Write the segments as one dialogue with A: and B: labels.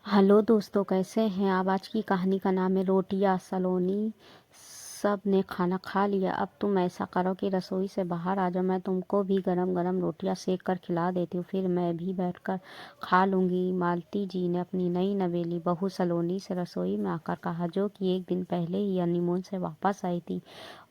A: Hello दोस्तों, कैसे हैं आप। आज की कहानी का नाम है रोटियां सलोनी। सब ने खाना खा लिया। अब तुम ऐसा करो कि रसोई से बाहर आ जाओ, मैं तुमको भी गरम गरम रोटियां सेक कर खिला देती हूँ, फिर मैं भी बैठकर खा लूँगी। मालती जी ने अपनी नई नवेली बहू सलोनी से रसोई में आकर कहा, जो कि एक दिन पहले ही हनीमून से वापस आई थी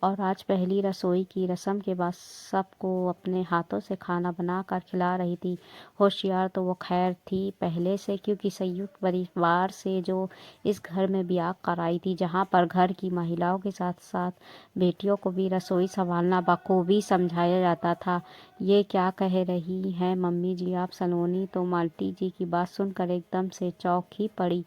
A: और आज पहली रसोई की रस्म के बाद सबको अपने हाथों से खाना बना कर खिला रही थी। होशियार तो वो खैर थी पहले से, क्योंकि संयुक्त परिवार से जो इस घर में ब्याह कराई थी, जहाँ पर घर की महिलाओं के साथ साथ बेटियों को भी रसोई संभालना बखूबी समझाया जाता था। ये क्या कह रही हैं मम्मी जी आप। सलोनी तो माल्टी जी की बात सुनकर एकदम से चौंक ही पड़ी।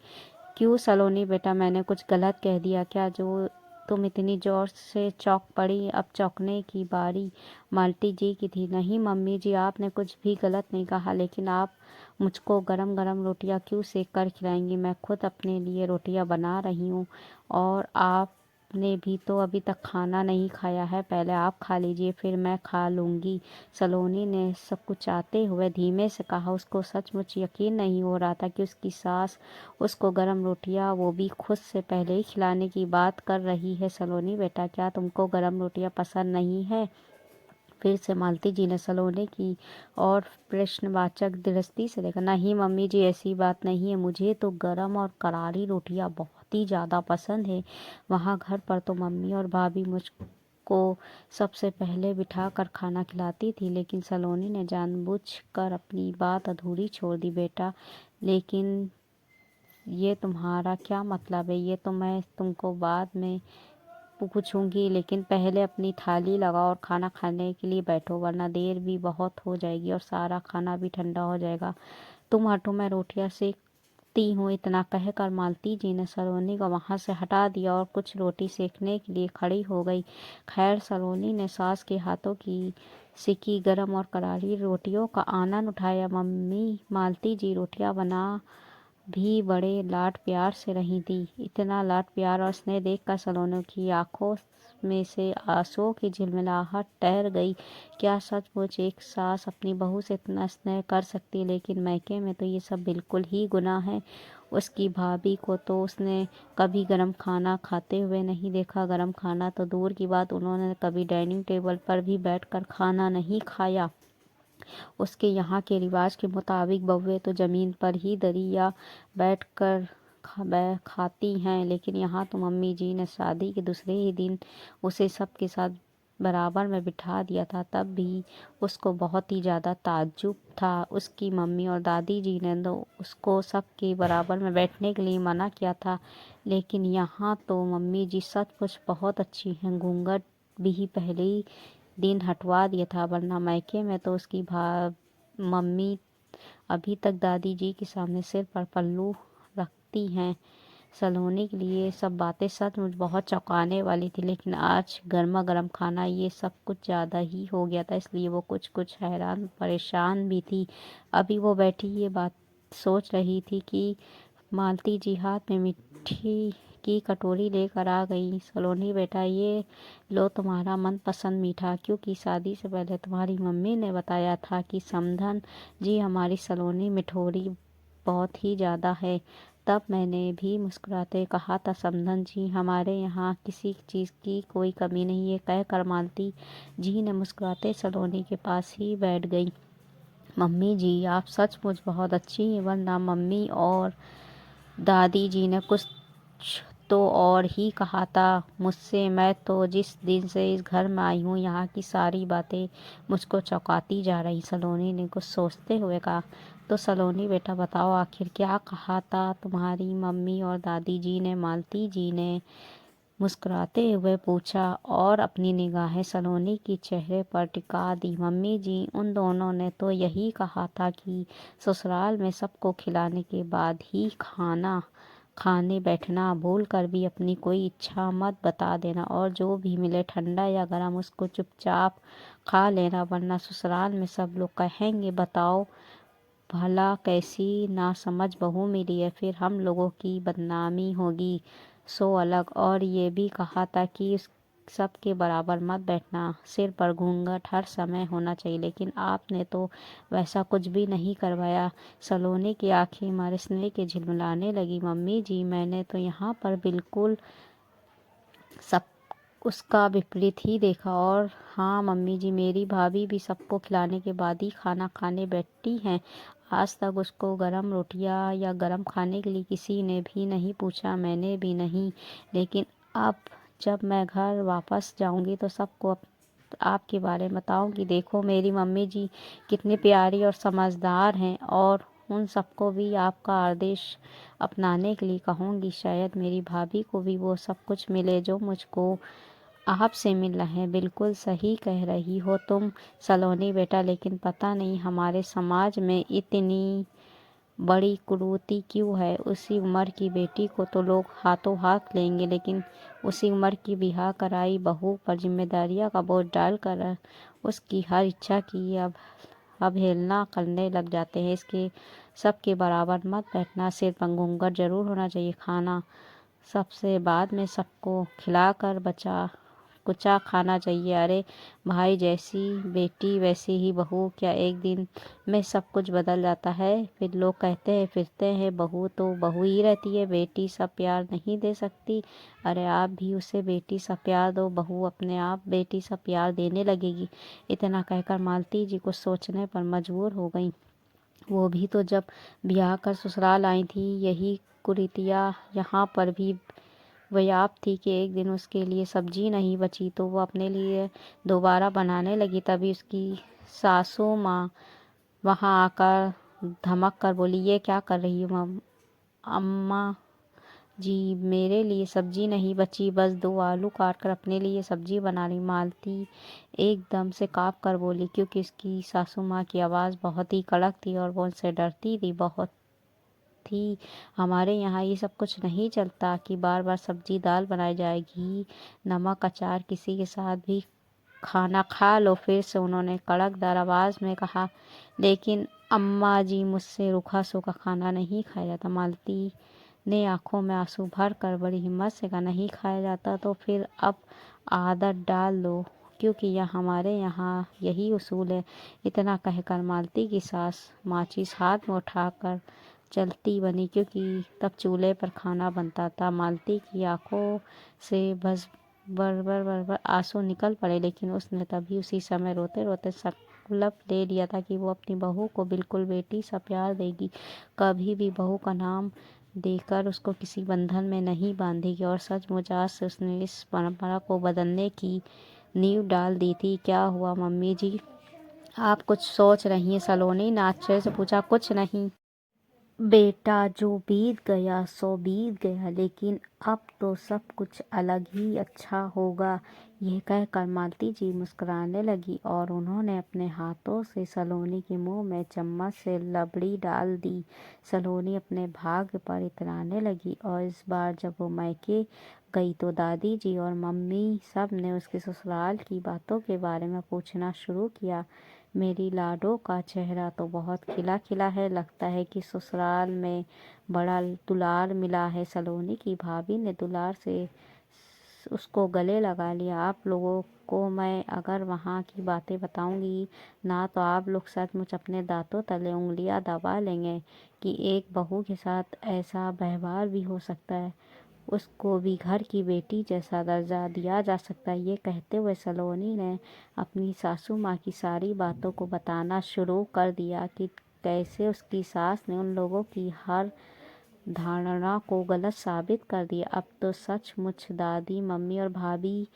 A: क्यों सलोनी बेटा, मैंने कुछ गलत कह दिया क्या जो तुम इतनी जोर से चौंक पड़ी। अब चौंकने की बारी माल्टी जी की थी। नहीं मम्मी जी, आपने कुछ भी गलत नहीं कहा, लेकिन आप मुझको गरम गरम रोटियां क्यों सेक कर खिलाएंगी। मैं खुद अपने लिए रोटियां बना रही हूँ और आपने भी तो अभी तक खाना नहीं खाया है। पहले आप खा लीजिए, फिर मैं खा लूँगी। सलोनी ने सब कुछ आते हुए धीमे से कहा। उसको सचमुच यकीन नहीं हो रहा था कि उसकी सास उसको गरम रोटियां, वो भी खुद से पहले ही खिलाने की बात कर रही है। सलोनी बेटा, क्या तुमको गरम रोटियां पसंद नहीं है। फिर से मालती जी ने सलोनी की और प्रश्नवाचक दृष्टि से देखा। नहीं मम्मी जी, ऐसी बात नहीं है, मुझे तो गरम और करारी रोटियां बहुत ही ज़्यादा पसंद है। वहाँ घर पर तो मम्मी और भाभी मुझको सबसे पहले बिठा कर खाना खिलाती थी, लेकिन सलोनी ने जानबूझकर अपनी बात अधूरी छोड़ दी। बेटा, लेकिन ये तुम्हारा क्या मतलब है। ये तो मैं तुमको बाद में पूछूंगी, लेकिन पहले अपनी थाली लगाओ और खाना खाने के लिए बैठो, वरना देर भी बहुत हो जाएगी और सारा खाना भी ठंडा हो जाएगा। तुम हटो, मैं रोटियां सेकती हूँ। इतना कहकर मालती जी ने सलोनी को वहां से हटा दिया और कुछ रोटी सेकने के लिए खड़ी हो गई। खैर, सलोनी ने सास के हाथों की सिकी गरम और करारी रोटियों का आनंद उठाया। मम्मी मालती जी रोटियां बना भी बड़े लाड प्यार से रही थी। इतना लाड प्यार और स्नेह देखकर सलोनी की आंखों में से आंसुओं की झिलमिलाहट ठहर गई। क्या सचमुच एक सास अपनी बहू से इतना स्नेह कर सकती है। लेकिन मैके में तो ये सब बिल्कुल ही गुनाह है। उसकी भाभी को तो उसने कभी गरम खाना खाते हुए नहीं देखा। गरम खाना तो दूर की बात, उन्होंने कभी डाइनिंग टेबल पर भी बैठकर खाना नहीं खाया। उसके यहाँ के रिवाज के मुताबिक बहुएं तो जमीन पर ही दरी या बैठ कर खाती हैं, लेकिन यहाँ तो मम्मी जी ने शादी के दूसरे ही दिन उसे सबके साथ बराबर में बिठा दिया था। तब भी उसको बहुत ही ज़्यादा ताज्जुब था। उसकी मम्मी और दादी जी ने तो उसको सबके बराबर में बैठने के लिए मना किया था, लेकिन यहाँ तो मम्मी जी सचमुच बहुत अच्छी हैं। घूंघट भी पहले ही दिन हटवा दिया था, वरना मायके में तो उसकी भा मम्मी अभी तक दादी जी के सामने सिर पर पल्लू रखती हैं। सलोनी के लिए सब बातें सचमुच बहुत चौंकाने वाली थी, लेकिन आज गर्मा गर्म खाना ये सब कुछ ज़्यादा ही हो गया था, इसलिए वो कुछ कुछ हैरान परेशान भी थी। अभी वो बैठी ये बात सोच रही थी कि मालती जी हाथ में मिट्टी की कटोरी लेकर आ गई। सलोनी बेटा, ये लो तुम्हारा मनपसंद मीठा, क्योंकि शादी से पहले तुम्हारी मम्मी ने बताया था कि समधन जी हमारी सलोनी मिठोरी बहुत ही ज़्यादा है। तब मैंने भी मुस्कुराते कहा था, समधन जी हमारे यहाँ किसी चीज़ की कोई कमी नहीं है। कहकर मालती जी ने मुस्कुराते सलोनी के पास ही बैठ गई। मम्मी जी आप सचमुच बहुत अच्छी हैं, वरना मम्मी और दादी जी ने कुछ तो और ही कहा था मुझसे। मैं तो जिस दिन से इस घर में आई हूँ, यहाँ की सारी बातें मुझको चौंकाती जा रही। सलोनी ने कुछ सोचते हुए कहा। तो सलोनी बेटा बताओ, आखिर क्या कहा था तुम्हारी मम्मी और दादी जी ने। मालती जी ने मुस्कुराते हुए पूछा और अपनी निगाहें सलोनी की चेहरे पर टिका दी। मम्मी जी, उन दोनों ने तो यही कहा था कि ससुराल में सबको खिलाने के बाद ही खाना खाने बैठना, भूल कर भी अपनी कोई इच्छा मत बता देना और जो भी मिले ठंडा या गर्म उसको चुपचाप खा लेना, वरना ससुराल में सब लोग कहेंगे बताओ भला कैसी नासमझ बहू मिली है, फिर हम लोगों की बदनामी होगी सो अलग। और ये भी कहा था कि सबके बराबर मत बैठना, सिर पर घूंघट हर समय होना चाहिए। लेकिन आपने तो वैसा कुछ भी नहीं करवाया। सलोनी की आंखें मरसने के झिलमिलाने लगी। मम्मी जी, मैंने तो यहाँ पर बिल्कुल सब उसका विपरीत ही देखा। और हाँ मम्मी जी, मेरी भाभी भी सबको खिलाने के बाद ही खाना खाने बैठती हैं। आज तक उसको गरम रोटियां या गरम खाने के लिए किसी ने भी नहीं पूछा, मैंने भी नहीं। लेकिन अब जब मैं घर वापस जाऊंगी तो सबको आपके बारे में बताऊंगी। देखो मेरी मम्मी जी कितनी प्यारी और समझदार हैं, और उन सबको भी आपका आदेश अपनाने के लिए कहूँगी। शायद मेरी भाभी को भी वो सब कुछ मिले जो मुझको आपसे मिल रहा है। बिल्कुल सही कह रही हो तुम सलोनी बेटा, लेकिन पता नहीं हमारे समाज में इतनी बड़ी कुरीति क्यों है। उसी उम्र की बेटी को तो लोग हाथों हाथ लेंगे, लेकिन उसी उम्र की ब्याह कराई बहू पर जिम्मेदारियां का बोझ डालकर उसकी हर इच्छा की अब अवहेलना करने लग जाते हैं। इसके सबके बराबर मत बैठना, सिर पर घूंघट जरूर होना चाहिए। खाना सबसे बाद में सबको खिलाकर बचा कुचा खाना चाहिए। अरे भाई, जैसी बेटी वैसी ही बहू, क्या एक दिन में सब कुछ बदल जाता है। फिर लोग कहते हैं फिरते हैं बहू तो बहू ही रहती है, बेटी सा प्यार नहीं दे सकती। अरे आप भी उसे बेटी सा प्यार दो, बहू अपने आप बेटी सा प्यार देने लगेगी। इतना कहकर मालती जी कुछ सोचने पर मजबूर हो गई। वो भी तो जब ब्याह कर ससुराल आई थी, यही कुरीतियाँ यहाँ पर भी व्याप थी कि एक दिन उसके लिए सब्जी नहीं बची तो वो अपने लिए दोबारा बनाने लगी। तभी उसकी सासू माँ वहाँ आकर धमक कर बोली, ये क्या कर रही हो अम्मा जी, मेरे लिए सब्जी नहीं बची, बस 2 आलू काट कर अपने लिए सब्जी बना रही। मालती एकदम से काँप कर बोली, क्योंकि उसकी सासू माँ की आवाज़ बहुत ही कड़क थी और वो उनसे डरती थी बहुत थी। हमारे यहाँ ये सब कुछ नहीं चलता कि बार बार सब्जी दाल बनाई जाएगी, नमक अचार किसी के साथ भी खाना खा लो। फिर से उन्होंने कड़कदार आवाज़ में कहा, लेकिन अम्मा जी, मुझसे रूखा सूखा खाना नहीं खाया जाता। मालती ने आंखों में आंसू भर कर बड़ी हिम्मत से कहा, नहीं खाया जाता तो फिर अब आदत डाल दो, क्योंकि यह हमारे यहाँ यही उसूल है। इतना कहकर मालती की सास माचिस हाथ में उठाकर चलती बनी, क्योंकि तब चूल्हे पर खाना बनता था। मालती की आंखों से बस बरबर बरबर आंसू निकल पड़े, लेकिन उसने तभी उसी समय रोते रोते संकल्प ले लिया था कि वो अपनी बहू को बिल्कुल बेटी सा प्यार देगी, कभी भी बहू का नाम देकर उसको किसी बंधन में नहीं बांधेगी। और सचमुच आज से उसने इस परंपरा को बदलने की नींव डाल दी थी। क्या हुआ मम्मी जी, आप कुछ सोच रही हैं? सलोनी ने आश्चर्य से पूछा। कुछ नहीं बेटा, जो बीत गया सो बीत गया, लेकिन अब तो सब कुछ अलग ही अच्छा होगा। यह कहकर मालती जी मुस्कुराने लगी और उन्होंने अपने हाथों से सलोनी के मुंह में चम्मच से लबड़ी डाल दी। सलोनी अपने भाग्य पर इतराने लगी, और इस बार जब वो मायके गई तो दादी जी और मम्मी सब ने उसके ससुराल की बातों के बारे में पूछना शुरू किया। मेरी लाडो का चेहरा तो बहुत खिला खिला है, लगता है कि ससुराल में बड़ा दुलार मिला है। सलोनी की भाभी ने दुलार से उसको गले लगा लिया। आप लोगों को मैं अगर वहाँ की बातें बताऊंगी ना, तो आप लोग सचमुच अपने दांतों तले उंगलियां दबा लेंगे कि एक बहू के साथ ऐसा व्यवहार भी हो सकता है, उसको भी घर की बेटी जैसा दर्जा दिया जा सकता है। ये कहते हुए सलोनी ने अपनी सासू माँ की सारी बातों को बताना शुरू कर दिया कि कैसे उसकी सास ने उन लोगों की हर धारणा को गलत साबित कर दिया। अब तो सचमुच दादी, मम्मी और भाभी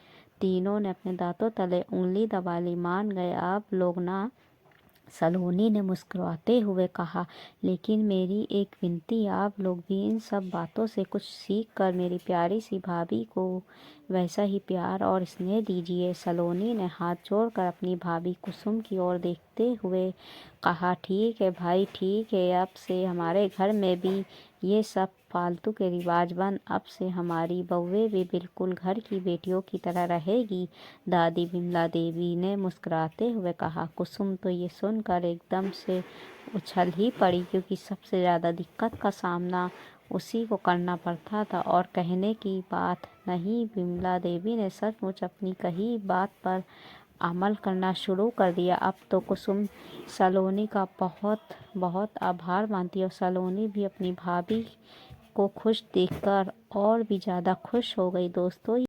A: तीनों ने अपने दांतों तले उंगली दबा ली। मान गए आप लोग ना, सलोनी ने मुस्कुराते हुए कहा, लेकिन मेरी एक विनती, आप लोग भी इन सब बातों से कुछ सीख कर मेरी प्यारी सी भाभी को वैसा ही प्यार और स्नेह दीजिए। सलोनी ने हाथ जोड़कर अपनी भाभी कुसुम की ओर देखते हुए कहा, ठीक है भाई, ठीक है, अब से हमारे घर में भी ये सब फालतू के रिवाज बंद। अब से हमारी बहुएं भी बिल्कुल घर की बेटियों की तरह रहेगी। दादी विमला देवी ने मुस्कुराते हुए कहा। कुसुम तो ये सुनकर एकदम से उछल ही पड़ी, क्योंकि सबसे ज़्यादा दिक्कत का सामना उसी को करना पड़ता था। और कहने की बात नहीं, विमला देवी ने सचमुच अपनी कही बात पर अमल करना शुरू कर दिया। अब तो कुसुम सलोनी का बहुत बहुत आभार मानती है, और सलोनी भी अपनी भाभी को खुश देखकर और भी ज़्यादा खुश हो गई। दोस्तों,